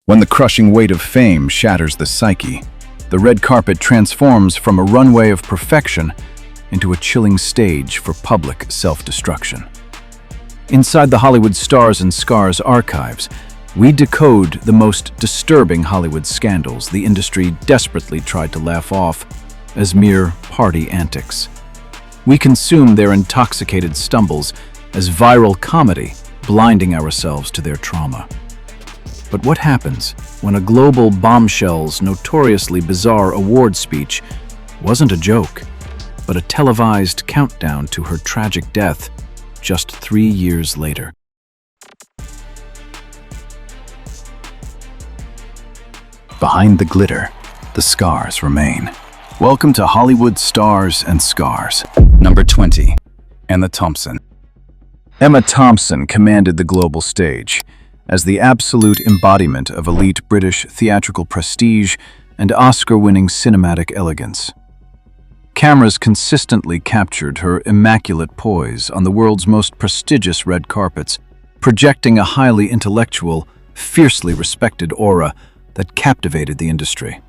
When the crushing weight of fame shatters the psyche, the red carpet transforms from a runway of perfection into a chilling stage for public self-destruction. Inside the Hollywood Stars and Scars archives, we decode the most disturbing Hollywood scandals the industry desperately tried to laugh off as mere party antics. We consume their intoxicated stumbles as viral comedy, blinding ourselves to their trauma. But what happens when a global bombshell's notoriously bizarre award speech wasn't a joke, but a televised countdown to her tragic death just 3 years later? Behind the glitter, the scars remain. Welcome to Hollywood Stars and Scars. Number 20. Emma Thompson. Emma Thompson commanded the global stage as the absolute embodiment of elite British theatrical prestige and Oscar-winning cinematic elegance. Cameras consistently captured her immaculate poise on the world's most prestigious red carpets, projecting a highly intellectual, fiercely respected aura that captivated the industry.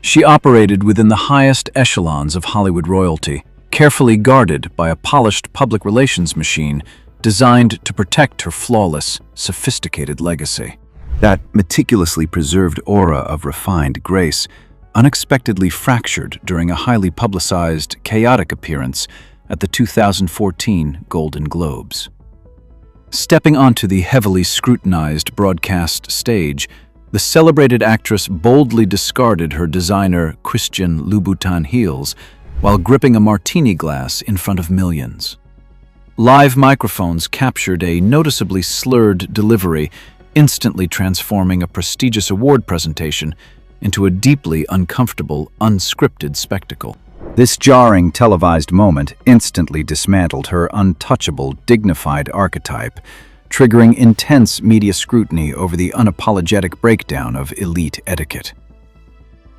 She operated within the highest echelons of Hollywood royalty, carefully guarded by a polished public relations machine designed to protect her flawless, sophisticated legacy. That meticulously preserved aura of refined grace unexpectedly fractured during a highly publicized, chaotic appearance at the 2014 Golden Globes. Stepping onto the heavily scrutinized broadcast stage, the celebrated actress boldly discarded her designer Christian Louboutin heels while gripping a martini glass in front of millions. Live microphones captured a noticeably slurred delivery, instantly transforming a prestigious award presentation into a deeply uncomfortable, unscripted spectacle. This jarring televised moment instantly dismantled her untouchable, dignified archetype, triggering intense media scrutiny over the unapologetic breakdown of elite etiquette.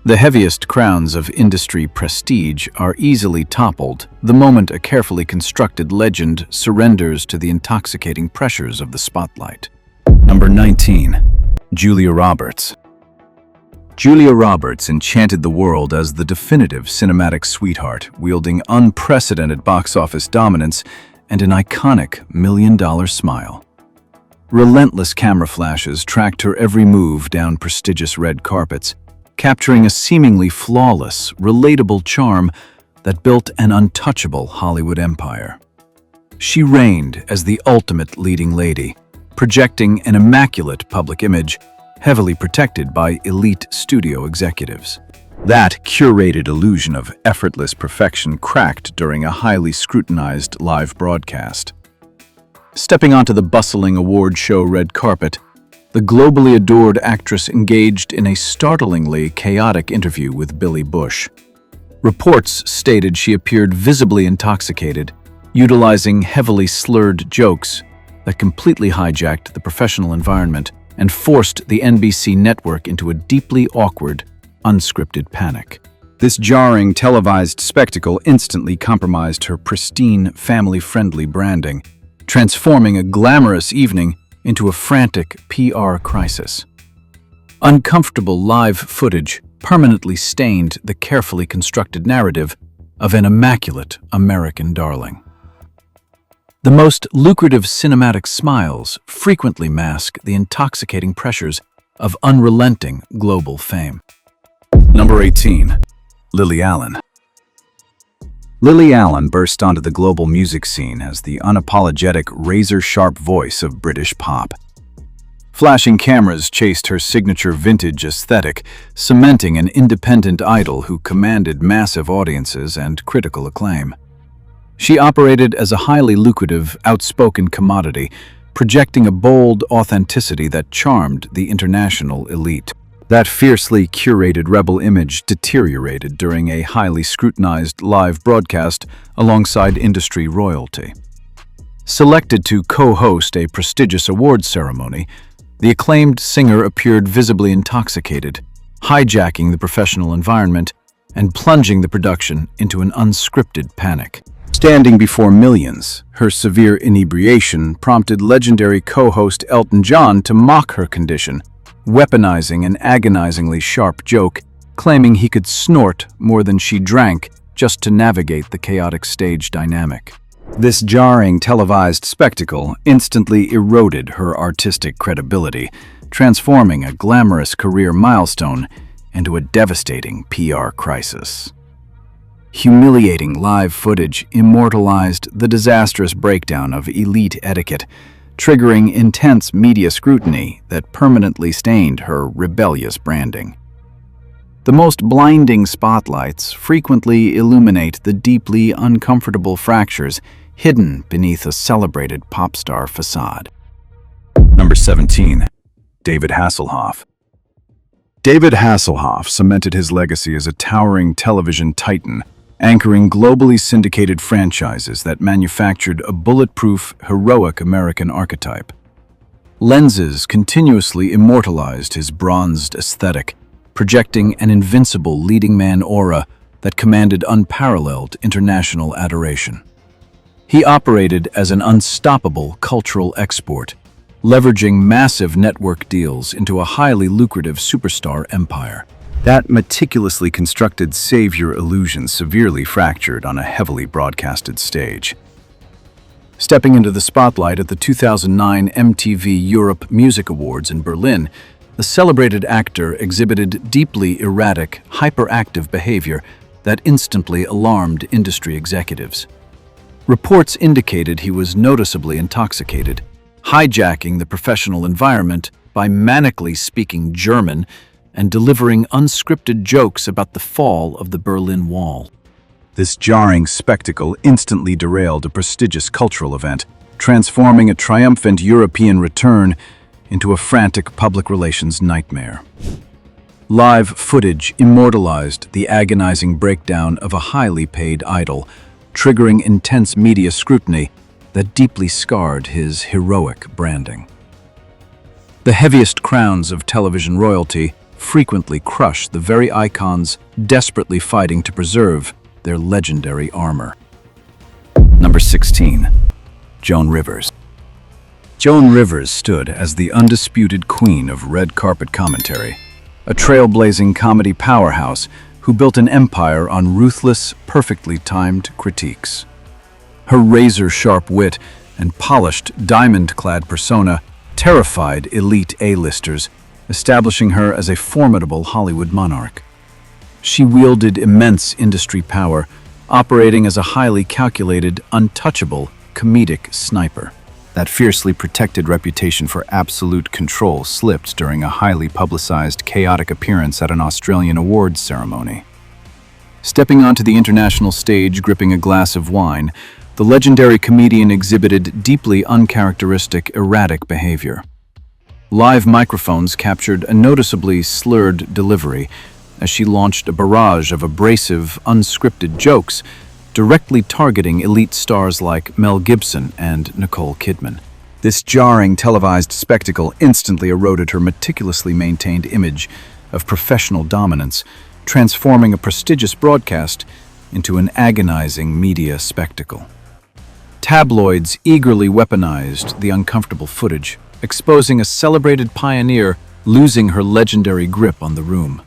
The heaviest crowns of industry prestige are easily toppled the moment a carefully constructed legend surrenders to the intoxicating pressures of the spotlight. Number 19. Julia Roberts. Julia Roberts enchanted the world as the definitive cinematic sweetheart, wielding unprecedented box office dominance and an iconic million-dollar smile. Relentless camera flashes tracked her every move down prestigious red carpets, capturing a seemingly flawless, relatable charm that built an untouchable Hollywood empire. She reigned as the ultimate leading lady, projecting an immaculate public image, heavily protected by elite studio executives. That curated illusion of effortless perfection cracked during a highly scrutinized live broadcast. Stepping onto the bustling award show red carpet, the globally adored actress engaged in a startlingly chaotic interview with Billy Bush. Reports stated she appeared visibly intoxicated, utilizing heavily slurred jokes that completely hijacked the professional environment and forced the NBC network into a deeply awkward, unscripted panic. This jarring televised spectacle instantly compromised her pristine, family-friendly branding, transforming a glamorous evening into a frantic PR crisis. Uncomfortable live footage permanently stained the carefully constructed narrative of an immaculate American darling. The most lucrative cinematic smiles frequently mask the intoxicating pressures of unrelenting global fame. Number 18. Lily Allen. Lily Allen burst onto the global music scene as the unapologetic, razor-sharp voice of British pop. Flashing cameras chased her signature vintage aesthetic, cementing an independent idol who commanded massive audiences and critical acclaim. She operated as a highly lucrative, outspoken commodity, projecting a bold authenticity that charmed the international elite. That fiercely curated rebel image deteriorated during a highly scrutinized live broadcast alongside industry royalty. Selected to co-host a prestigious awards ceremony, the acclaimed singer appeared visibly intoxicated, hijacking the professional environment and plunging the production into an unscripted panic. Standing before millions, her severe inebriation prompted legendary co-host Elton John to mock her condition weaponizing an agonizingly sharp joke, claiming he could snort more than she drank just to navigate the chaotic stage dynamic. This jarring televised spectacle instantly eroded her artistic credibility, transforming a glamorous career milestone into a devastating PR crisis. Humiliating live footage immortalized the disastrous breakdown of elite etiquette, triggering intense media scrutiny that permanently stained her rebellious branding. The most blinding spotlights frequently illuminate the deeply uncomfortable fractures hidden beneath a celebrated pop star facade. Number 17. David Hasselhoff. David Hasselhoff cemented his legacy as a towering television titan, anchoring globally syndicated franchises that manufactured a bulletproof, heroic American archetype. Lenses continuously immortalized his bronzed aesthetic, projecting an invincible leading man aura that commanded unparalleled international adoration. He operated as an unstoppable cultural export, leveraging massive network deals into a highly lucrative superstar empire. That meticulously constructed savior illusion severely fractured on a heavily broadcasted stage. Stepping into the spotlight at the 2009 MTV Europe Music Awards in Berlin, the celebrated actor exhibited deeply erratic, hyperactive behavior that instantly alarmed industry executives. Reports indicated he was noticeably intoxicated, hijacking the professional environment by manically speaking German and delivering unscripted jokes about the fall of the Berlin Wall. This jarring spectacle instantly derailed a prestigious cultural event, transforming a triumphant European return into a frantic public relations nightmare. Live footage immortalized the agonizing breakdown of a highly paid idol, triggering intense media scrutiny that deeply scarred his heroic branding. The heaviest crowns of television royalty frequently crush the very icons desperately fighting to preserve their legendary armor. Number 16. Joan Rivers. Joan Rivers stood as the undisputed queen of red carpet commentary, a trailblazing comedy powerhouse who built an empire on ruthless, perfectly timed critiques. Her razor-sharp wit and polished, diamond-clad persona terrified elite A-listers, establishing her as a formidable Hollywood monarch. She wielded immense industry power, operating as a highly calculated, untouchable, comedic sniper. That fiercely protected reputation for absolute control slipped during a highly publicized, chaotic appearance at an Australian awards ceremony. Stepping onto the international stage gripping a glass of wine, the legendary comedian exhibited deeply uncharacteristic, erratic behavior. Live microphones captured a noticeably slurred delivery as she launched a barrage of abrasive, unscripted jokes directly targeting elite stars like Mel Gibson and Nicole Kidman. This jarring televised spectacle instantly eroded her meticulously maintained image of professional dominance, transforming a prestigious broadcast into an agonizing media spectacle. Tabloids eagerly weaponized the uncomfortable footage, exposing a celebrated pioneer losing her legendary grip on the room.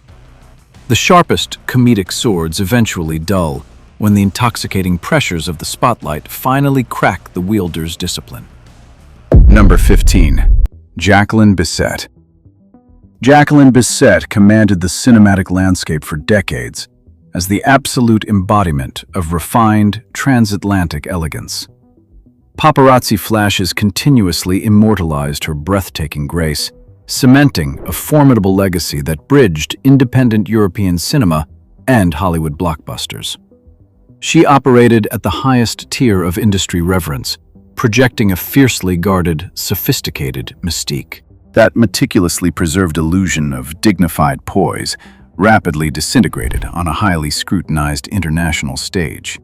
The sharpest comedic swords eventually dull when the intoxicating pressures of the spotlight finally crack the wielder's discipline. Number 15. Jacqueline Bisset. Jacqueline Bisset commanded the cinematic landscape for decades as the absolute embodiment of refined, transatlantic elegance. Paparazzi flashes continuously immortalized her breathtaking grace, cementing a formidable legacy that bridged independent European cinema and Hollywood blockbusters. She operated at the highest tier of industry reverence, projecting a fiercely guarded, sophisticated mystique. That meticulously preserved illusion of dignified poise rapidly disintegrated on a highly scrutinized international stage.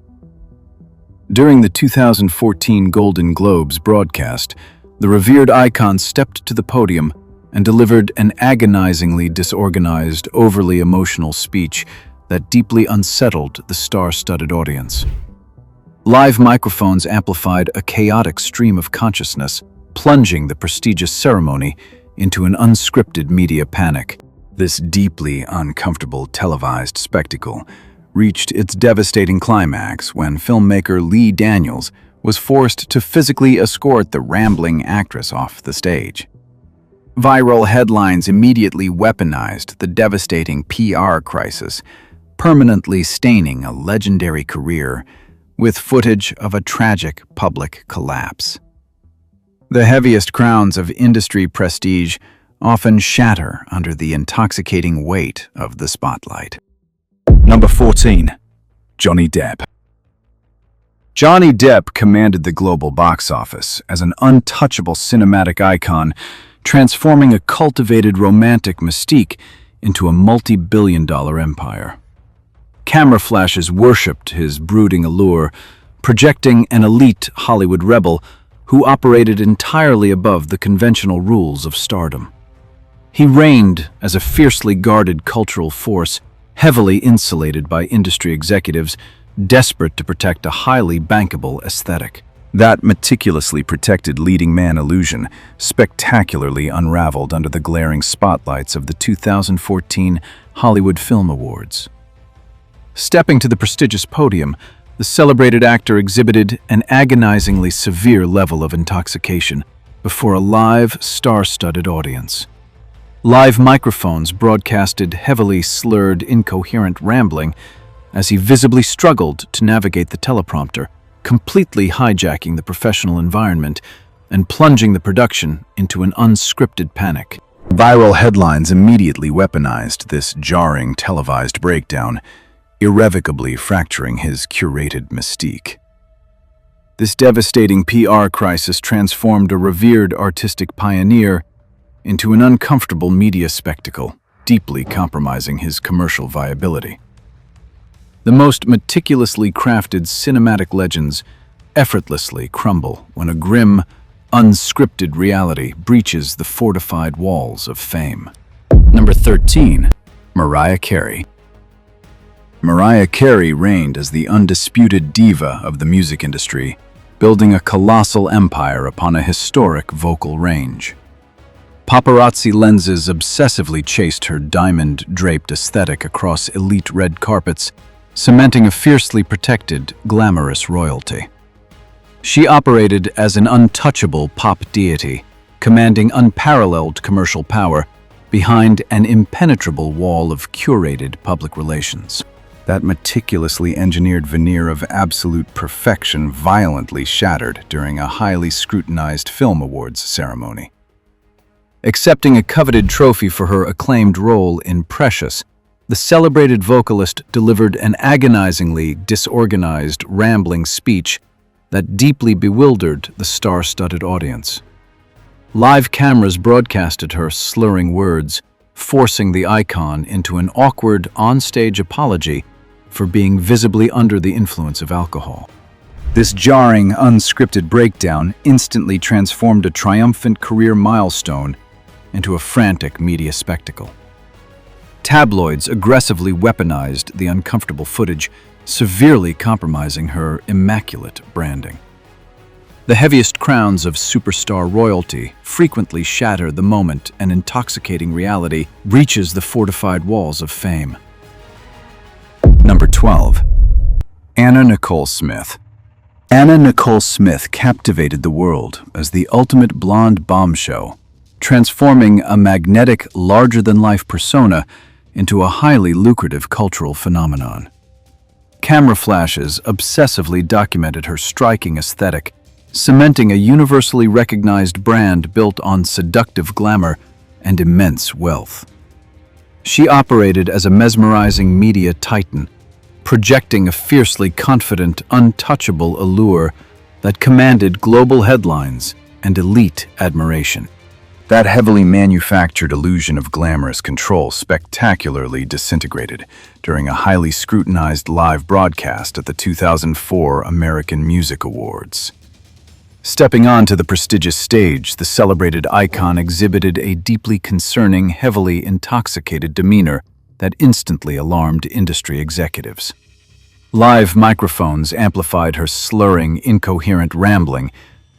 During the 2014 Golden Globes broadcast, the revered icon stepped to the podium and delivered an agonizingly disorganized, overly emotional speech that deeply unsettled the star-studded audience. Live microphones amplified a chaotic stream of consciousness, plunging the prestigious ceremony into an unscripted media panic. This deeply uncomfortable televised spectacle reached its devastating climax when filmmaker Lee Daniels was forced to physically escort the rambling actress off the stage. Viral headlines immediately weaponized the devastating PR crisis, permanently staining a legendary career with footage of a tragic public collapse. The heaviest crowns of industry prestige often shatter under the intoxicating weight of the spotlight. Number 14. Johnny Depp. Johnny Depp commanded the global box office as an untouchable cinematic icon, transforming a cultivated romantic mystique into a multi-billion-dollar empire. Camera flashes worshipped his brooding allure, projecting an elite Hollywood rebel who operated entirely above the conventional rules of stardom. He reigned as a fiercely guarded cultural force, heavily insulated by industry executives, desperate to protect a highly bankable aesthetic. That meticulously protected leading man illusion spectacularly unraveled under the glaring spotlights of the 2014 Hollywood Film Awards. Stepping to the prestigious podium, the celebrated actor exhibited an agonizingly severe level of intoxication before a live, star-studded audience. Live microphones broadcasted heavily slurred, incoherent rambling as he visibly struggled to navigate the teleprompter, completely hijacking the professional environment and plunging the production into an unscripted panic. Viral headlines immediately weaponized this jarring televised breakdown, irrevocably fracturing his curated mystique. This devastating PR crisis transformed a revered artistic pioneer into an uncomfortable media spectacle, deeply compromising his commercial viability. The most meticulously crafted cinematic legends effortlessly crumble when a grim, unscripted reality breaches the fortified walls of fame. Number 13. Mariah Carey. Mariah Carey reigned as the undisputed diva of the music industry, building a colossal empire upon a historic vocal range. Paparazzi lenses obsessively chased her diamond-draped aesthetic across elite red carpets, cementing a fiercely protected, glamorous royalty. She operated as an untouchable pop deity, commanding unparalleled commercial power behind an impenetrable wall of curated public relations. That meticulously engineered veneer of absolute perfection violently shattered during a highly scrutinized film awards ceremony. Accepting a coveted trophy for her acclaimed role in Precious, the celebrated vocalist delivered an agonizingly disorganized, rambling speech that deeply bewildered the star-studded audience. Live cameras broadcasted her slurring words, forcing the icon into an awkward on-stage apology for being visibly under the influence of alcohol. This jarring, unscripted breakdown instantly transformed a triumphant career milestone into a frantic media spectacle. Tabloids aggressively weaponized the uncomfortable footage, severely compromising her immaculate branding. The heaviest crowns of superstar royalty frequently shatter the moment an intoxicating reality reaches the fortified walls of fame. Number 12. Anna Nicole Smith. Anna Nicole Smith captivated the world as the ultimate blonde bombshell, transforming a magnetic, larger-than-life persona into a highly lucrative cultural phenomenon. Camera flashes obsessively documented her striking aesthetic, cementing a universally recognized brand built on seductive glamour and immense wealth. She operated as a mesmerizing media titan, projecting a fiercely confident, untouchable allure that commanded global headlines and elite admiration. That heavily manufactured illusion of glamorous control spectacularly disintegrated during a highly scrutinized live broadcast at the 2004 American Music Awards. Stepping onto the prestigious stage, the celebrated icon exhibited a deeply concerning, heavily intoxicated demeanor that instantly alarmed industry executives. Live microphones amplified her slurring, incoherent rambling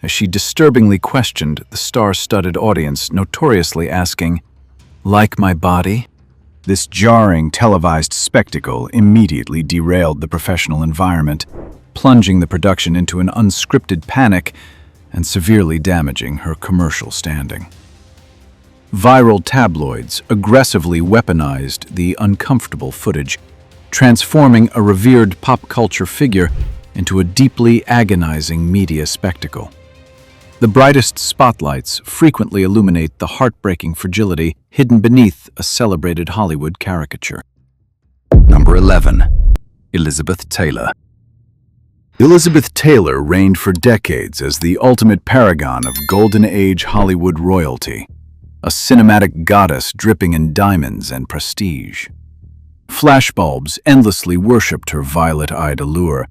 as she disturbingly questioned the star-studded audience, notoriously asking, "Like my body?" This jarring televised spectacle immediately derailed the professional environment, plunging the production into an unscripted panic and severely damaging her commercial standing. Viral tabloids aggressively weaponized the uncomfortable footage, transforming a revered pop culture figure into a deeply agonizing media spectacle. The brightest spotlights frequently illuminate the heartbreaking fragility hidden beneath a celebrated Hollywood caricature. Number 11. Elizabeth Taylor. Elizabeth Taylor reigned for decades as the ultimate paragon of Golden Age Hollywood royalty, a cinematic goddess dripping in diamonds and prestige. Flashbulbs endlessly worshipped her violet-eyed allure,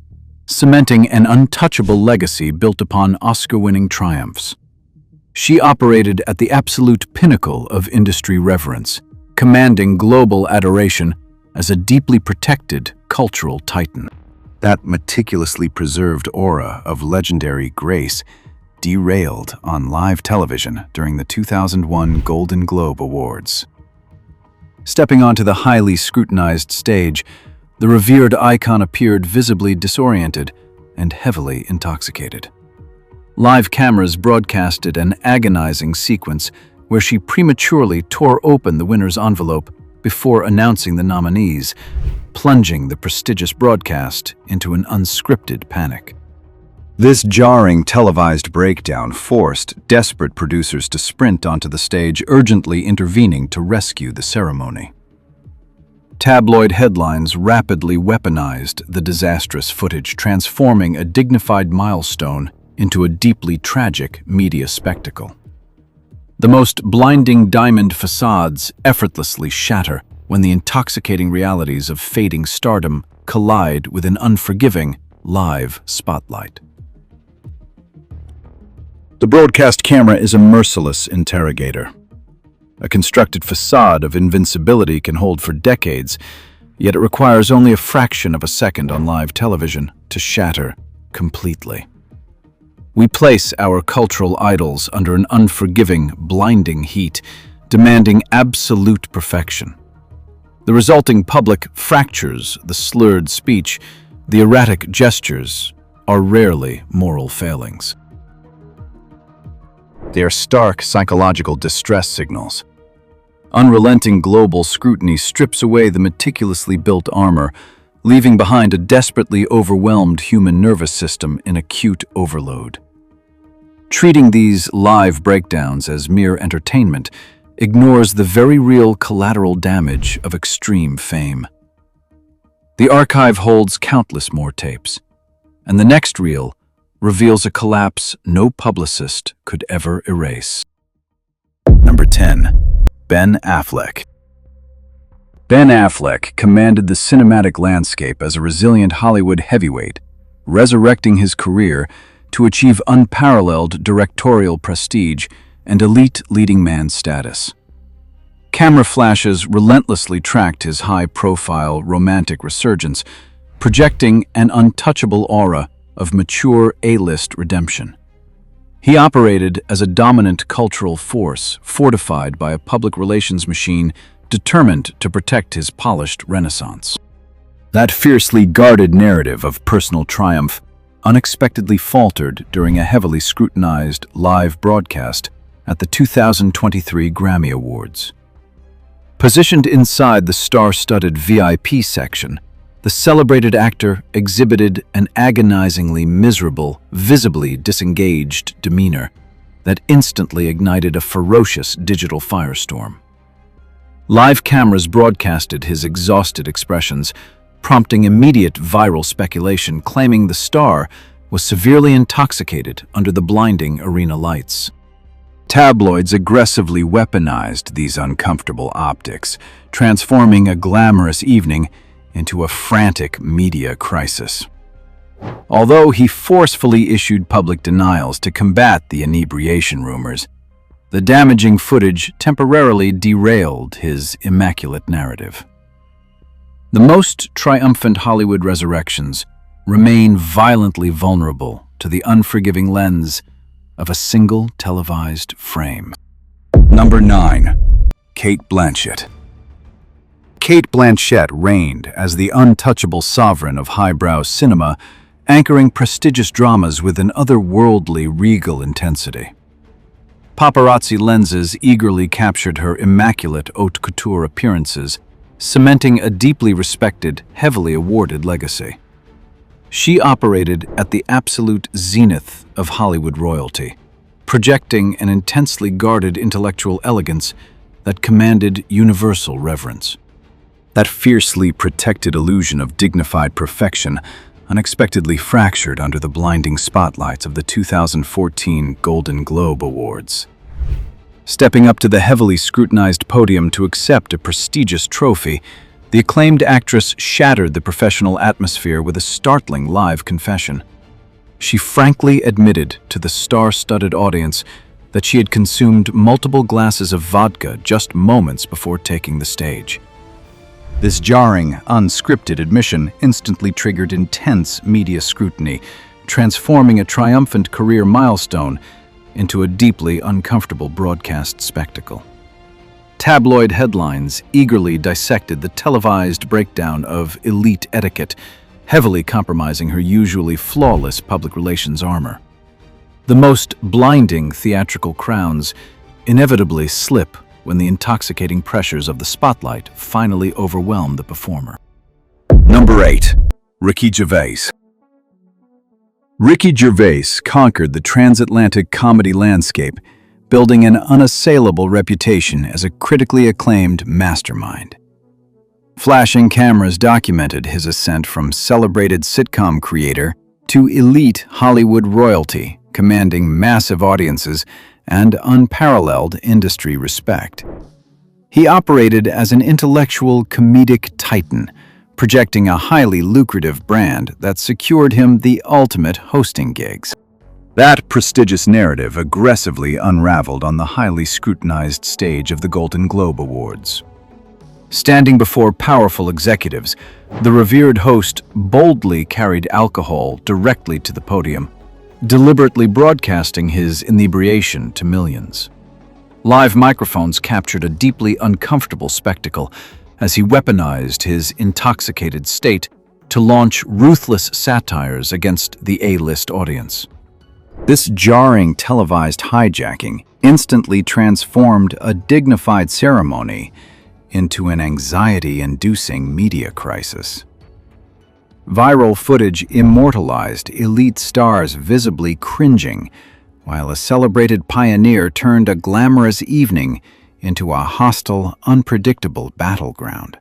cementing an untouchable legacy built upon Oscar-winning triumphs. She operated at the absolute pinnacle of industry reverence, commanding global adoration as a deeply protected cultural titan. That meticulously preserved aura of legendary grace derailed on live television during the 2001 Golden Globe Awards. Stepping onto the highly scrutinized stage, the revered icon appeared visibly disoriented and heavily intoxicated. Live cameras broadcasted an agonizing sequence where she prematurely tore open the winner's envelope before announcing the nominees, plunging the prestigious broadcast into an unscripted panic. This jarring televised breakdown forced desperate producers to sprint onto the stage, urgently intervening to rescue the ceremony. Tabloid headlines rapidly weaponized the disastrous footage, transforming a dignified milestone into a deeply tragic media spectacle. The most blinding diamond facades effortlessly shatter when the intoxicating realities of fading stardom collide with an unforgiving live spotlight. The broadcast camera is a merciless interrogator. A constructed facade of invincibility can hold for decades, yet it requires only a fraction of a second on live television to shatter completely. We place our cultural idols under an unforgiving, blinding heat, demanding absolute perfection. The resulting public fractures, the slurred speech, the erratic gestures are rarely moral failings. They are stark psychological distress signals. Unrelenting global scrutiny strips away the meticulously built armor, leaving behind a desperately overwhelmed human nervous system in acute overload. Treating these live breakdowns as mere entertainment ignores the very real collateral damage of extreme fame. The archive holds countless more tapes, and the next reel reveals a collapse no publicist could ever erase. Number 10. Ben Affleck. Ben Affleck commanded the cinematic landscape as a resilient Hollywood heavyweight, resurrecting his career to achieve unparalleled directorial prestige and elite leading man status. Camera flashes relentlessly tracked his high-profile romantic resurgence, projecting an untouchable aura of mature A-list redemption. He operated as a dominant cultural force, fortified by a public relations machine determined to protect his polished renaissance. That fiercely guarded narrative of personal triumph unexpectedly faltered during a heavily scrutinized live broadcast at the 2023 Grammy Awards. Positioned inside the star-studded VIP section, the celebrated actor exhibited an agonizingly miserable, visibly disengaged demeanor that instantly ignited a ferocious digital firestorm. Live cameras broadcasted his exhausted expressions, prompting immediate viral speculation claiming the star was severely intoxicated under the blinding arena lights. Tabloids aggressively weaponized these uncomfortable optics, transforming a glamorous evening into a frantic media crisis. Although he forcefully issued public denials to combat the inebriation rumors, the damaging footage temporarily derailed his immaculate narrative. The most triumphant Hollywood resurrections remain violently vulnerable to the unforgiving lens of a single televised frame. Number 9. Cate Blanchett. Cate Blanchett reigned as the untouchable sovereign of highbrow cinema, anchoring prestigious dramas with an otherworldly, regal intensity. Paparazzi lenses eagerly captured her immaculate haute couture appearances, cementing a deeply respected, heavily awarded legacy. She operated at the absolute zenith of Hollywood royalty, projecting an intensely guarded intellectual elegance that commanded universal reverence. That fiercely protected illusion of dignified perfection unexpectedly fractured under the blinding spotlights of the 2014 Golden Globe Awards. Stepping up to the heavily scrutinized podium to accept a prestigious trophy, the acclaimed actress shattered the professional atmosphere with a startling live confession. She frankly admitted to the star-studded audience that she had consumed multiple glasses of vodka just moments before taking the stage. This jarring, unscripted admission instantly triggered intense media scrutiny, transforming a triumphant career milestone into a deeply uncomfortable broadcast spectacle. Tabloid headlines eagerly dissected the televised breakdown of elite etiquette, heavily compromising her usually flawless public relations armor. The most blinding theatrical crowns inevitably slip when the intoxicating pressures of the spotlight finally overwhelm the performer. Number 8. Ricky Gervais. Ricky Gervais conquered the transatlantic comedy landscape, building an unassailable reputation as a critically acclaimed mastermind. Flashing cameras documented his ascent from celebrated sitcom creator to elite Hollywood royalty, commanding massive audiences and unparalleled industry respect. He operated as an intellectual comedic titan, projecting a highly lucrative brand that secured him the ultimate hosting gigs. That prestigious narrative aggressively unraveled on the highly scrutinized stage of the Golden Globe Awards. Standing before powerful executives, the revered host boldly carried alcohol directly to the podium, deliberately broadcasting his inebriation to millions. Live microphones captured a deeply uncomfortable spectacle as he weaponized his intoxicated state to launch ruthless satires against the A-list audience. This jarring televised hijacking instantly transformed a dignified ceremony into an anxiety-inducing media crisis. Viral footage immortalized elite stars visibly cringing, while a celebrated pioneer turned a glamorous evening into a hostile, unpredictable battleground.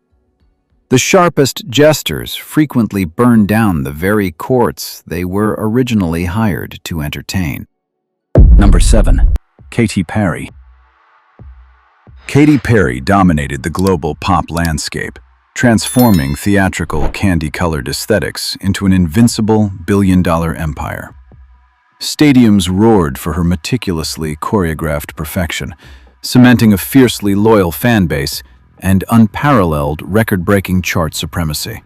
The sharpest jesters frequently burned down the very courts they were originally hired to entertain. Number 7. Katy Perry. Katy Perry dominated the global pop landscape, transforming theatrical candy-colored aesthetics into an invincible billion-dollar empire. Stadiums roared for her meticulously choreographed perfection, cementing a fiercely loyal fan base and unparalleled record-breaking chart supremacy.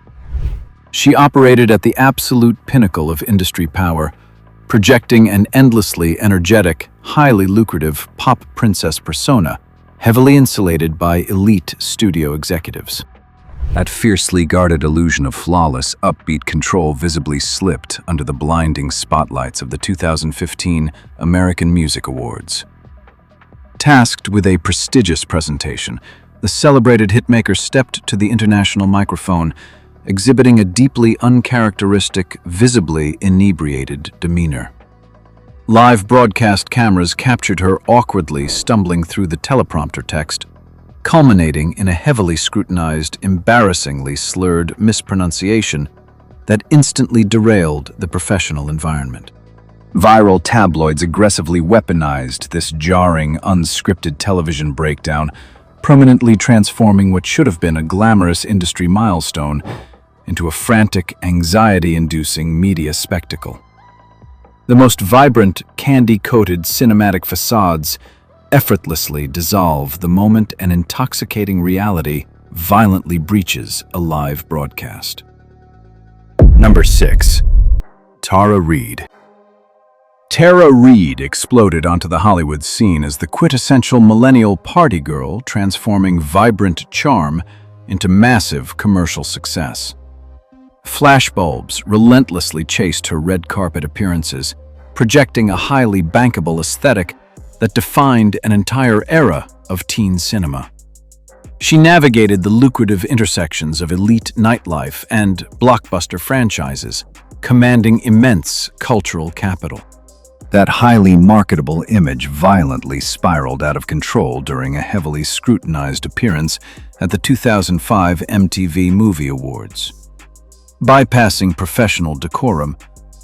She operated at the absolute pinnacle of industry power, projecting an endlessly energetic, highly lucrative pop princess persona, heavily insulated by elite studio executives. That fiercely guarded illusion of flawless, upbeat control visibly slipped under the blinding spotlights of the 2015 American Music Awards. Tasked with a prestigious presentation, the celebrated hitmaker stepped to the international microphone, exhibiting a deeply uncharacteristic, visibly inebriated demeanor. Live broadcast cameras captured her awkwardly stumbling through the teleprompter text, culminating in a heavily scrutinized, embarrassingly slurred mispronunciation that instantly derailed the professional environment. Viral tabloids aggressively weaponized this jarring, unscripted television breakdown, permanently transforming what should have been a glamorous industry milestone into a frantic, anxiety-inducing media spectacle. The most vibrant, candy-coated cinematic facades effortlessly dissolve the moment an intoxicating reality violently breaches a live broadcast. Number 6. Tara Reid. Tara Reid exploded onto the Hollywood scene as the quintessential millennial party girl, transforming vibrant charm into massive commercial success. Flashbulbs relentlessly chased her red carpet appearances, projecting a highly bankable aesthetic that defined an entire era of teen cinema. She navigated the lucrative intersections of elite nightlife and blockbuster franchises, commanding immense cultural capital. That highly marketable image violently spiraled out of control during a heavily scrutinized appearance at the 2005 MTV Movie Awards. Bypassing professional decorum,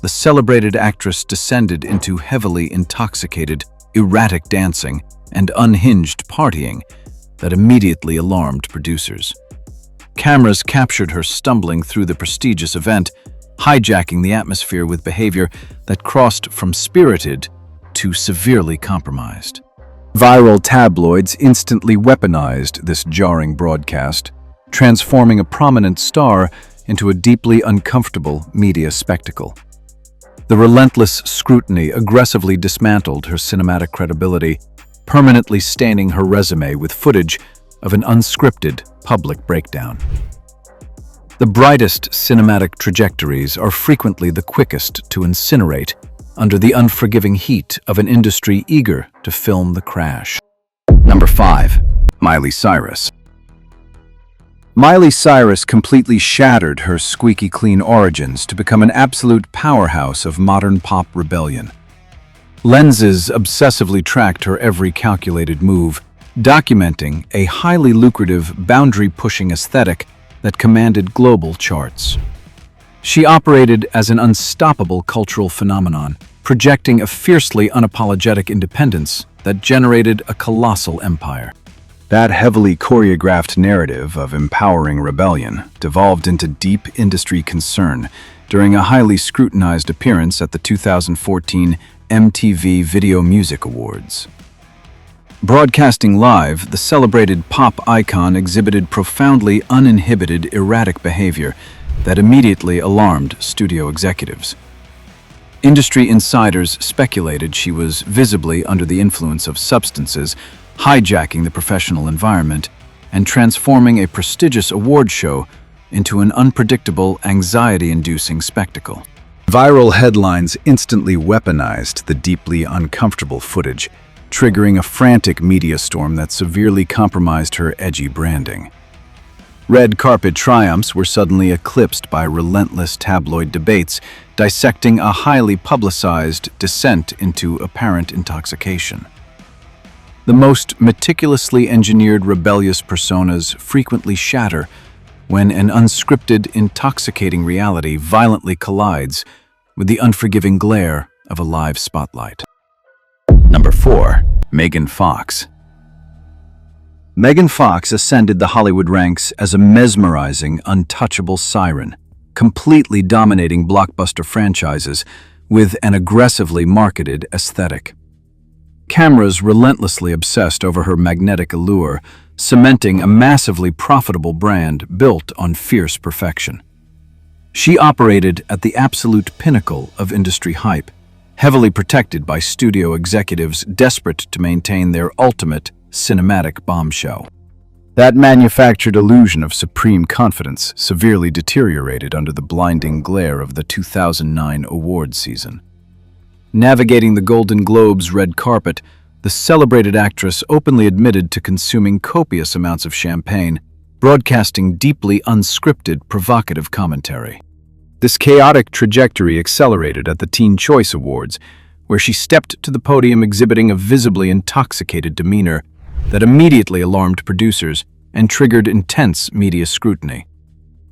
the celebrated actress descended into heavily intoxicated, erratic dancing and unhinged partying that immediately alarmed producers. Cameras captured her stumbling through the prestigious event, hijacking the atmosphere with behavior that crossed from spirited to severely compromised. Viral tabloids instantly weaponized this jarring broadcast, transforming a prominent star into a deeply uncomfortable media spectacle. The relentless scrutiny aggressively dismantled her cinematic credibility, permanently staining her resume with footage of an unscripted public breakdown. The brightest cinematic trajectories are frequently the quickest to incinerate under the unforgiving heat of an industry eager to film the crash. Number 5. Miley Cyrus. Miley Cyrus completely shattered her squeaky clean origins to become an absolute powerhouse of modern pop rebellion. Lenses obsessively tracked her every calculated move, documenting a highly lucrative, boundary-pushing aesthetic that commanded global charts. She operated as an unstoppable cultural phenomenon, projecting a fiercely unapologetic independence that generated a colossal empire. That heavily choreographed narrative of empowering rebellion devolved into deep industry concern during a highly scrutinized appearance at the 2014 MTV Video Music Awards. Broadcasting live, the celebrated pop icon exhibited profoundly uninhibited, erratic behavior that immediately alarmed studio executives. Industry insiders speculated she was visibly under the influence of substances, hijacking the professional environment and transforming a prestigious award show into an unpredictable, anxiety-inducing spectacle. Viral headlines instantly weaponized the deeply uncomfortable footage, triggering a frantic media storm that severely compromised her edgy branding. Red carpet triumphs were suddenly eclipsed by relentless tabloid debates, dissecting a highly publicized descent into apparent intoxication. The most meticulously engineered rebellious personas frequently shatter when an unscripted, intoxicating reality violently collides with the unforgiving glare of a live spotlight. Number 4. Megan Fox. Megan Fox ascended the Hollywood ranks as a mesmerizing, untouchable siren, completely dominating blockbuster franchises with an aggressively marketed aesthetic. Cameras relentlessly obsessed over her magnetic allure, cementing a massively profitable brand built on fierce perfection. She operated at the absolute pinnacle of industry hype, heavily protected by studio executives desperate to maintain their ultimate cinematic bombshell. That manufactured illusion of supreme confidence severely deteriorated under the blinding glare of the 2009 award season. Navigating the Golden Globe's red carpet, the celebrated actress openly admitted to consuming copious amounts of champagne, broadcasting deeply unscripted, provocative commentary. This chaotic trajectory accelerated at the Teen Choice Awards, where she stepped to the podium exhibiting a visibly intoxicated demeanor that immediately alarmed producers and triggered intense media scrutiny.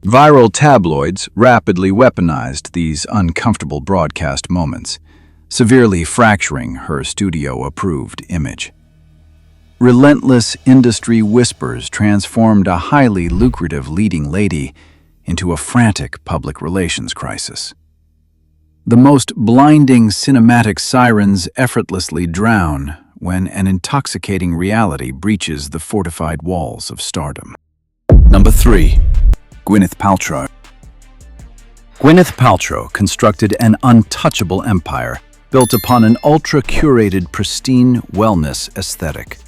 Viral tabloids rapidly weaponized these uncomfortable broadcast moments, severely fracturing her studio-approved image. Relentless industry whispers transformed a highly lucrative leading lady into a frantic public relations crisis. The most blinding cinematic sirens effortlessly drown when an intoxicating reality breaches the fortified walls of stardom. Number 3. Gwyneth Paltrow. Gwyneth Paltrow constructed an untouchable empire, built upon an ultra-curated, pristine wellness aesthetic.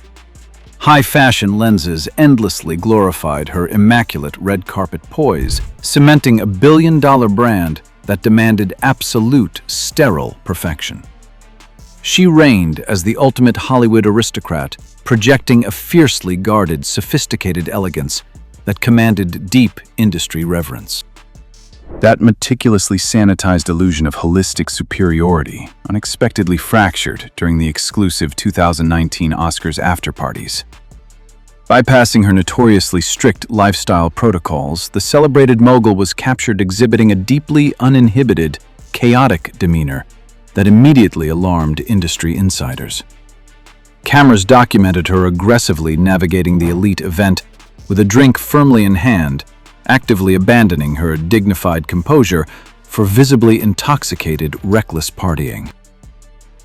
High-fashion lenses endlessly glorified her immaculate red carpet poise, cementing a billion-dollar brand that demanded absolute, sterile perfection. She reigned as the ultimate Hollywood aristocrat, projecting a fiercely guarded, sophisticated elegance that commanded deep industry reverence. That meticulously sanitized illusion of holistic superiority unexpectedly fractured during the exclusive 2019 Oscars after-parties. Bypassing her notoriously strict lifestyle protocols, the celebrated mogul was captured exhibiting a deeply uninhibited, chaotic demeanor that immediately alarmed industry insiders. Cameras documented her aggressively navigating the elite event with a drink firmly in hand, actively abandoning her dignified composure for visibly intoxicated, reckless partying.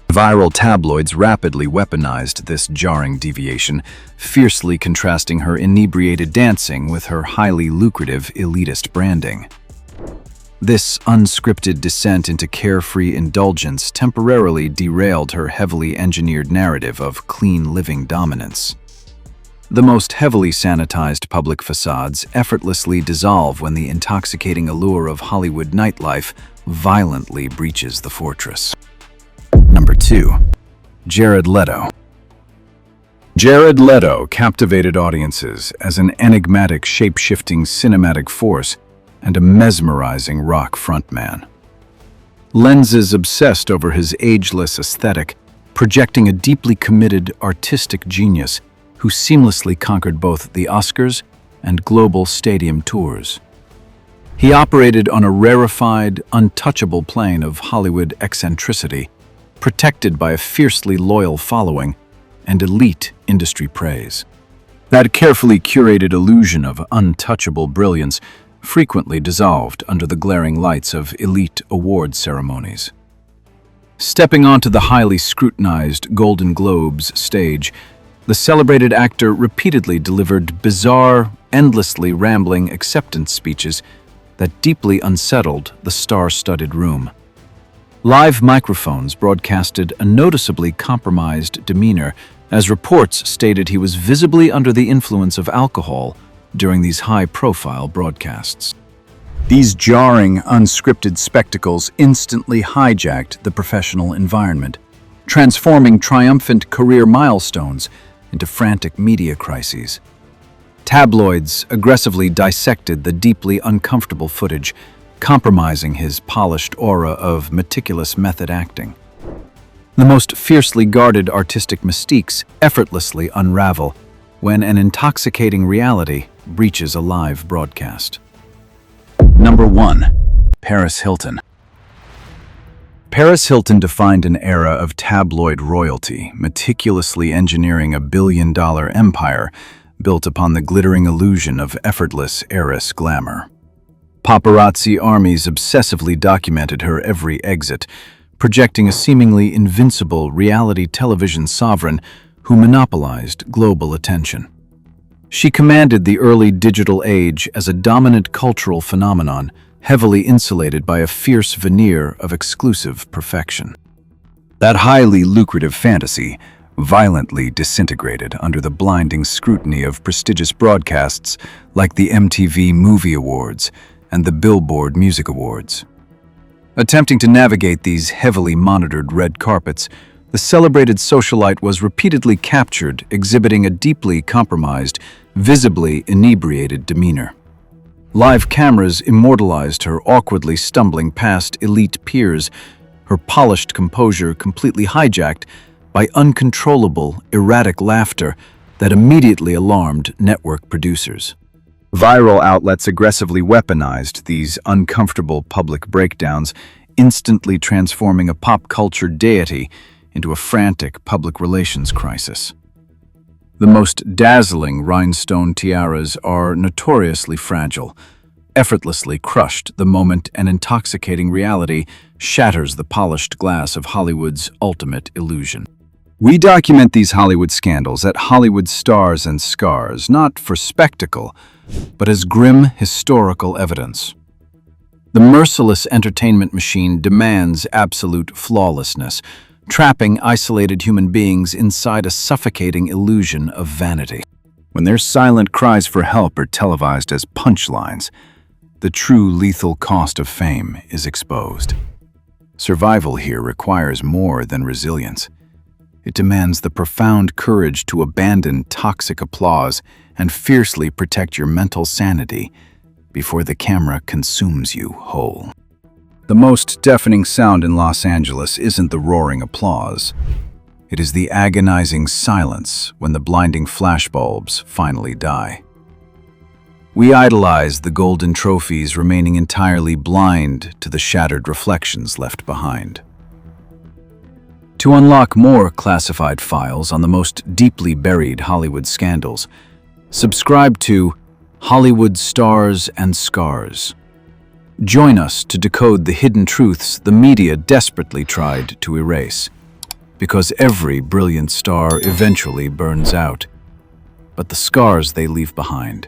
Viral tabloids rapidly weaponized this jarring deviation, fiercely contrasting her inebriated dancing with her highly lucrative elitist branding. This unscripted descent into carefree indulgence temporarily derailed her heavily engineered narrative of clean living dominance. The most heavily sanitized public facades effortlessly dissolve when the intoxicating allure of Hollywood nightlife violently breaches the fortress. Number 2. Jared Leto. Jared Leto captivated audiences as an enigmatic, shape-shifting cinematic force and a mesmerizing rock frontman. Lenses obsessed over his ageless aesthetic, projecting a deeply committed artistic genius who seamlessly conquered both the Oscars and global stadium tours. He operated on a rarefied, untouchable plane of Hollywood eccentricity, protected by a fiercely loyal following and elite industry praise. That carefully curated illusion of untouchable brilliance frequently dissolved under the glaring lights of elite award ceremonies. Stepping onto the highly scrutinized Golden Globes stage, the celebrated actor repeatedly delivered bizarre, endlessly rambling acceptance speeches that deeply unsettled the star-studded room. Live microphones broadcasted a noticeably compromised demeanor, as reports stated he was visibly under the influence of alcohol during these high-profile broadcasts. These jarring, unscripted spectacles instantly hijacked the professional environment, transforming triumphant career milestones into frantic media crises. Tabloids aggressively dissected the deeply uncomfortable footage, compromising his polished aura of meticulous method acting. The most fiercely guarded artistic mystiques effortlessly unravel when an intoxicating reality breaches a live broadcast. Number 1. Paris Hilton. Paris Hilton defined an era of tabloid royalty, meticulously engineering a billion-dollar empire built upon the glittering illusion of effortless heiress glamour. Paparazzi armies obsessively documented her every exit, projecting a seemingly invincible reality television sovereign who monopolized global attention. She commanded the early digital age as a dominant cultural phenomenon, heavily insulated by a fierce veneer of exclusive perfection. That highly lucrative fantasy violently disintegrated under the blinding scrutiny of prestigious broadcasts like the MTV Movie Awards and the Billboard Music Awards. Attempting to navigate these heavily monitored red carpets, the celebrated socialite was repeatedly captured exhibiting a deeply compromised, visibly inebriated demeanor. Live cameras immortalized her awkwardly stumbling past elite peers, her polished composure completely hijacked by uncontrollable, erratic laughter that immediately alarmed network producers. Viral outlets aggressively weaponized these uncomfortable public breakdowns, instantly transforming a pop culture deity into a frantic public relations crisis. The most dazzling rhinestone tiaras are notoriously fragile, effortlessly crushed the moment an intoxicating reality shatters the polished glass of Hollywood's ultimate illusion. We document these Hollywood scandals at Hollywood Stars and Scars, not for spectacle, but as grim historical evidence. The merciless entertainment machine demands absolute flawlessness, trapping isolated human beings inside a suffocating illusion of vanity. When their silent cries for help are televised as punchlines, the true lethal cost of fame is exposed. Survival here requires more than resilience. It demands the profound courage to abandon toxic applause and fiercely protect your mental sanity before the camera consumes you whole. The most deafening sound in Los Angeles isn't the roaring applause. It is the agonizing silence when the blinding flashbulbs finally die. We idolize the golden trophies, remaining entirely blind to the shattered reflections left behind. To unlock more classified files on the most deeply buried Hollywood scandals, subscribe to Hollywood Stars and Scars. Join us to decode the hidden truths the media desperately tried to erase. Because every brilliant star eventually burns out, but the scars they leave behind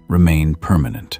remain permanent.